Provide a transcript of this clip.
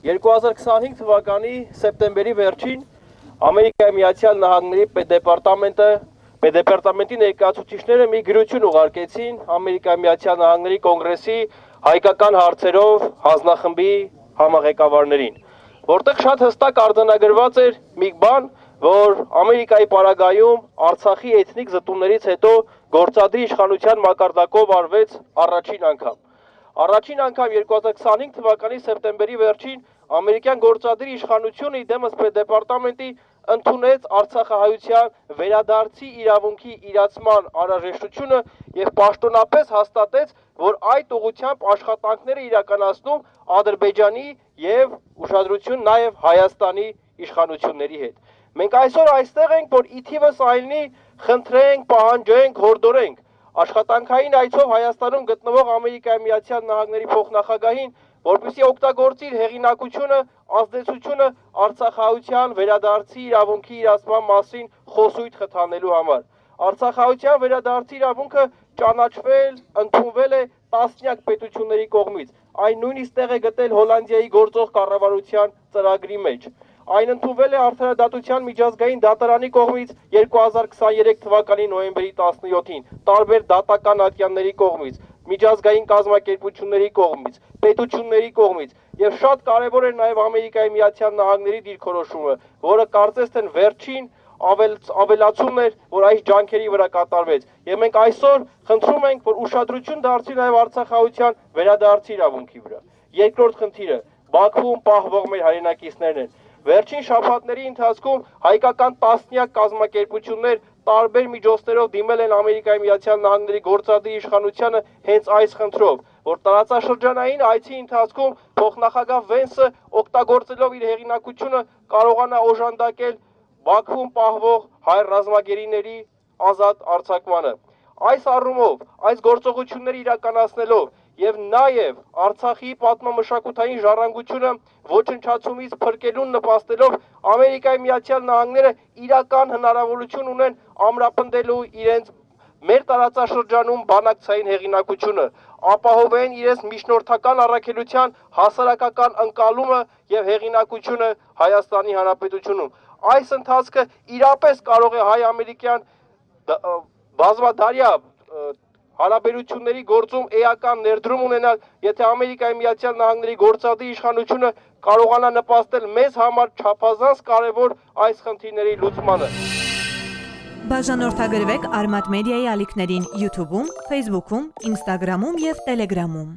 2025 թվականի սեպտեմբերի վերջին Ամերիկայի Միացյալ Նահանգների պետդեպարտամենտի ներկայացուցիչները մի գրություն ուղարկեցին Ամերիկայի Միացյալ Նահանգների կոնգրեսի հայկական հարցերով հանձնախմբի համահեղեկավարներին, որտեղ շատ հստակ արձանագրված էր մի բան, որ Ամերիկայի պարագայում Արցախի էթնիկ զտումներից հետո գործադիր իշխանության մակարդակով արվեց առաջին անգամ։ Առաջին անգամ 2025 թվականի սեպտեմբերի վերջին ամերիկյան գործադիր իշխանությունը իդեմս պետդեպարտամենտի ընդունեց արցախահայության վերադարձի իրավունքի իրացման անհրաժեշտությունը եւ պաշտոնապես հաստատեց, որ այդ ուղղությամբ աշխատանքներ է իրականացնում Ադրբեջանի եւ ուշադրություն նաեւ Հայաստանի իշխանությունների հետ։ Մենք այսօր այստեղ ենք, որ ի թիվս այլնի խնդրենք, պահանջենք, հորդորենք աշխատանքային այցով Հայաստանում գտնվող Ամերիկայի Միացյալ Նահանգների փոխնախագահին, որպեսզի օգտագործի իր հեղինակությունը, ազդեցությունը արցախահայության վերադարձի իրավունքի իրացման մասին խոսույթ խթանելու համար։ Արցախահայության վերադարձի իրավունքը ճանաչվել, ընդունվել է տասնյակ պետությունների կողմից։ Այն նույնիսկ տեղ է գտել Հոլանդիայի գործող կառավարության ծրագրի մեջ։ Այն ընդունվել է Արդարադատության միջազգային դատարանի կողմից 2023 թվականի նոյեմբերի 17-ին, տարբեր դատական ատյանների կողմից, միջազգային կազմակերպությունների կողմից, պետությունների կողմից, եւ շատ կարեւոր է նաեւ Ամերիկայի Միացյալ Նահանգների դիրքորոշումը, որը կարծես թե վերջին ավելացումն էր, որ այս ջանքերի վրա կատարվեց։ Եվ մենք այսօր խնդրում ենք, որ ուշադրություն դարձվի նաեւ արցախահայության վերադարձի իրավունքի վրա։ Երկրորդ խնդիրը Բաքվում պահվող մեր հայրենակիցներն են։ Վերջին շաբաթների ընթացքում հայկական տասնյակ կազմակերպություններ տարբեր միջոցներով դիմել են Ամերիկայի Միացյալ Նահանգների գործադիր իշխանությանը հենց այս խնդրով, որ տարածաշրջանային այցի ընթացքում փոխնախագահ Վենսը օգտագործելով իր հեղինակությունը կարողանա օժանդակել Բաքվում պահվող հայ ռազմագերիների ազատ արձակմանը։ Այս առումով, այս գործողությունները իրականացնելով եւ նաեւ Արցախի պատմամշակութային ժառանգությունը ոչնչացումից փրկելուն նպաստելով Ամերիկայի Միացյալ Նահանգները իրական հնարավորություն ունեն ամրապնդելու իրենց մեր տարածաշրջանում բանակցային հեղինակությունը, ապահովեն իրենց միջնորդական առաքելության հասարակական ընկալումը եւ հեղինակությունը Հայաստանի Հանրապետությունում։ Այս ընթացքը իրապես կարող է հայ-ամերիկյան բազմադարյա հարաբերությունների գործում էական ներդրում ունենալ, եթե Ամերիկայի Միացյալ Նահանգների գործադիր իշխանությունը կարողանա նպաստել մեզ համար չափազանց կարևոր այս խնդիրների լուծմանը։ Բաժանորդագրվեք Արմատ մեդիայի ալիքներին YouTube-ում, Facebook-ում, Instagram-ում եւ Telegram-ում։